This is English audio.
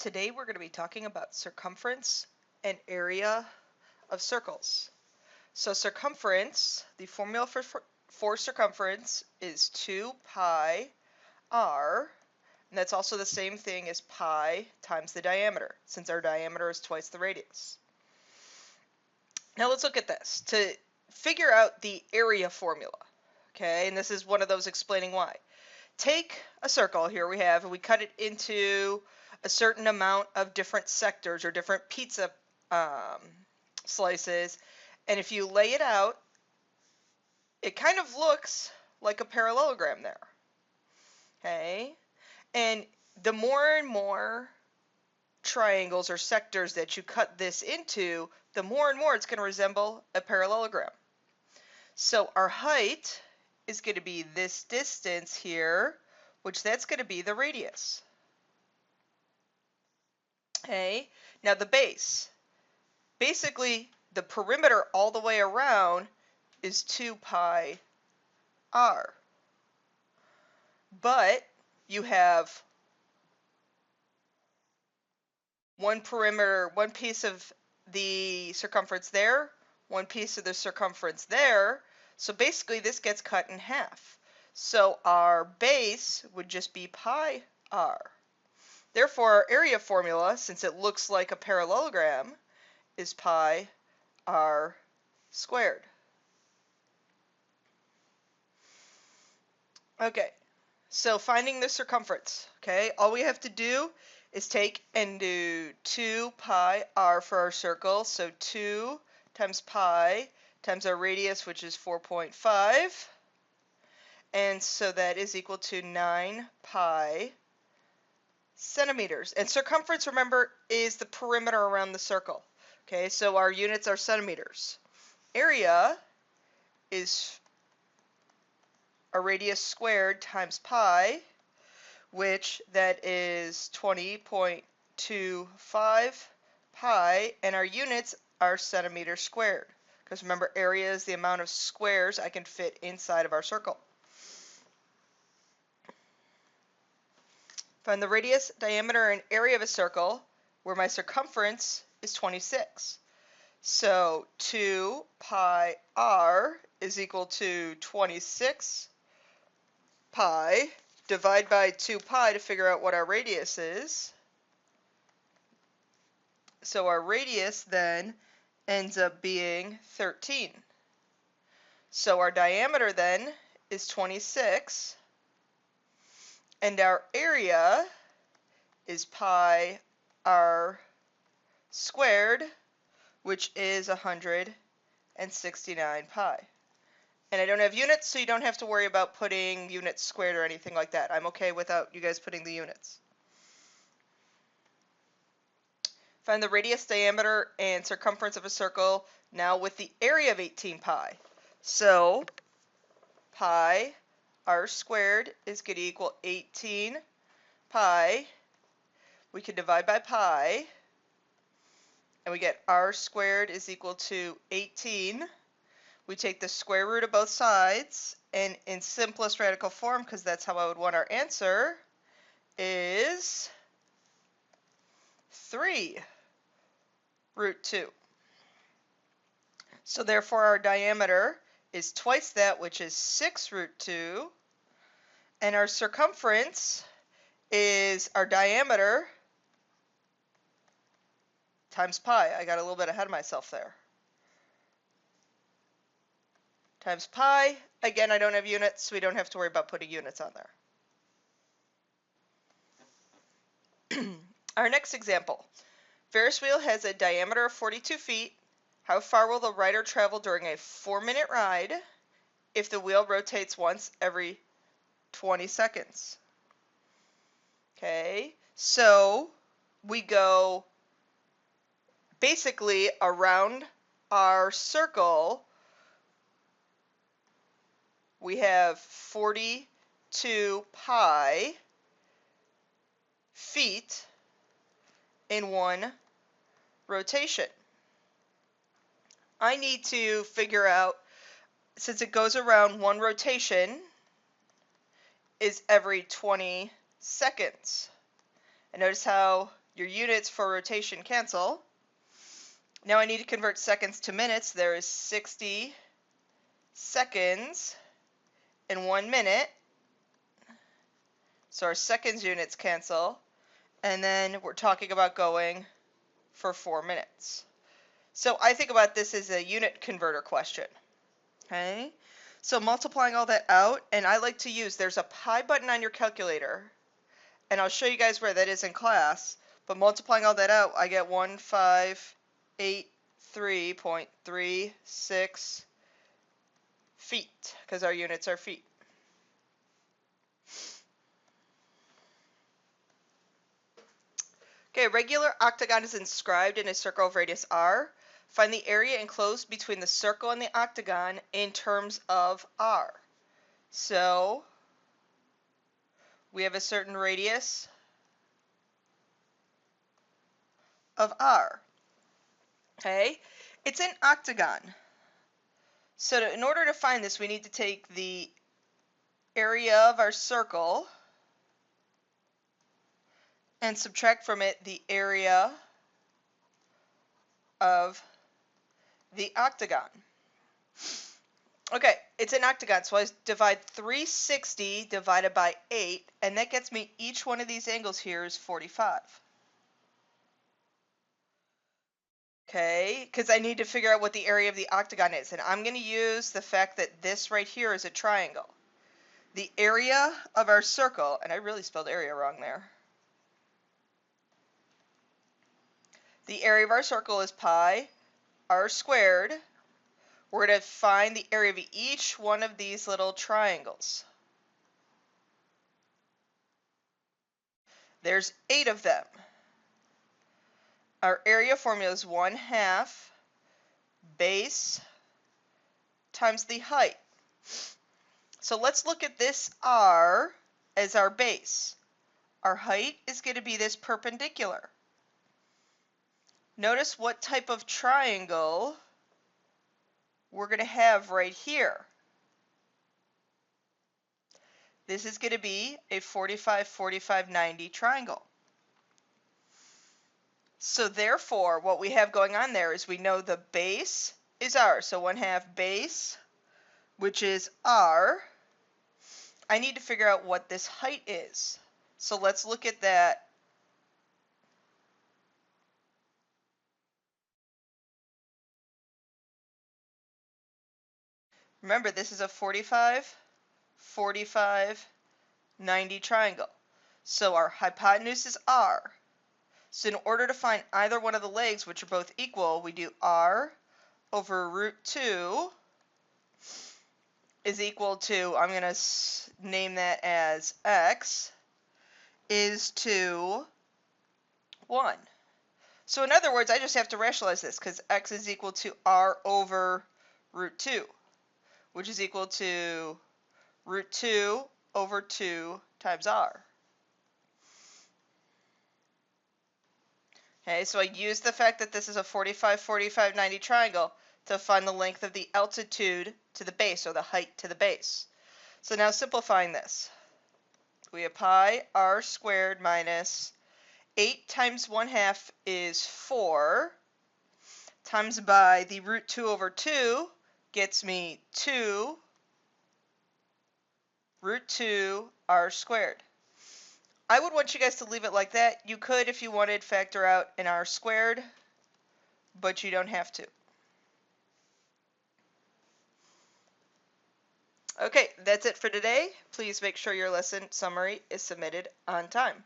Today we're going to be talking about circumference and area of circles. So circumference, the formula for circumference is 2 pi r, and that's also the same thing as pi times the diameter, since our diameter is twice the radius. Now let's look at this to figure out the area formula. Okay, and this is one of those explaining why. Take a circle here we have, and we cut it into a certain amount of different sectors or different pizza slices, and if you lay it out, it kind of looks like a parallelogram there. Okay, and the more and more triangles or sectors that you cut this into, the more and more it's going to resemble a parallelogram. So our height is going to be this distance here, which that's going to be the radius. Okay, now the base. Basically, the perimeter all the way around is 2 pi r. But you have one perimeter, one piece of the circumference there, one piece of the circumference there. So basically this gets cut in half. So our base would just be pi r. Therefore, our area formula, since it looks like a parallelogram, is pi r squared. Okay, so finding the circumference. Okay, all we have to do is take and do 2 pi r for our circle. So 2 times pi times our radius, which is 4.5. And so that is equal to 9 pi centimeters. And circumference, remember, is the perimeter around the circle. Okay, so our units are centimeters. Area is a radius squared times pi, which that is 20.25 pi, and our units are centimeters squared. Because remember, area is the amount of squares I can fit inside of our circle. Find the radius, diameter, and area of a circle where my circumference is 26. So 2 pi r is equal to 26 pi. Divide by 2 pi to figure out what our radius is. So our radius then ends up being 13. So our diameter then is 26. And our area is pi r squared, which is 169 pi. And I don't have units, so you don't have to worry about putting units squared or anything like that. I'm okay without you guys putting the units. Find the radius, diameter, and circumference of a circle now with the area of 18 pi. So pi r squared is going to equal 18 pi. We can divide by pi, and we get r squared is equal to 18. We take the square root of both sides, and in simplest radical form, because that's how I would want our answer, is 3 root 2. So therefore our diameter is twice that, which is 6 root 2, and our circumference is our diameter times pi. I got a little bit ahead of myself there. Times pi. Again, I don't have units, so we don't have to worry about putting units on there. Our next example. Ferris wheel has a diameter of 42 feet. How far will the rider travel during a 4-minute ride if the wheel rotates once every 20 seconds? Okay, so we go basically around our circle. We have 42 pi feet in one rotation. I need to figure out, since it goes around one rotation, is every 20 seconds. And notice how your units for rotation cancel. Now I need to convert seconds to minutes. There is 60 seconds in 1 minute. So our seconds units cancel. And then we're talking about going for 4 minutes. So I think about this as a unit converter question. Okay? So multiplying all that out, and I like to use, there's a pi button on your calculator, and I'll show you guys where that is in class, but multiplying all that out, I get 1583.36 feet, because our units are feet. Okay, a regular octagon is inscribed in a circle of radius r. Find the area enclosed between the circle and the octagon in terms of r. So we have a certain radius of r. Okay, it's an octagon. So in order to find this, we need to take the area of our circle and subtract from it the area of the octagon. Okay, it's an octagon, so I divide 360 divided by 8, and that gets me each one of these angles here is 45. Okay, because I need to figure out what the area of the octagon is, and I'm going to use the fact that this right here is a triangle. The area of our circle, and I really spelled area wrong there. The area of our circle is pi r squared. We're going to find the area of each one of these little triangles. There's 8 of them. Our area formula is 1/2 base times the height. So let's look at this r as our base. Our height is going to be this perpendicular. Notice what type of triangle we're going to have right here. This is going to be a 45, 45, 90 triangle. So therefore, what we have going on there is we know the base is r. So 1/2 base, which is r. I need to figure out what this height is. So let's look at that. Remember, this is a 45, 45, 90 triangle. So our hypotenuse is r. So in order to find either one of the legs, which are both equal, we do r over root 2 is equal to, I'm going to name that as x, is to 1. So in other words, I just have to rationalize this because x is equal to r over root 2, which is equal to root 2 over 2 times r. Okay, so I use the fact that this is a 45, 45, 90 triangle to find the length of the altitude to the base, or the height to the base. So now simplifying this, we have pi r squared minus 8 times 1/2 is 4, times by the root 2 over 2 gets me 2 root 2 r squared. I would want you guys to leave it like that. You could, if you wanted, factor out an r squared, but you don't have to. Okay, that's it for today. Please make sure your lesson summary is submitted on time.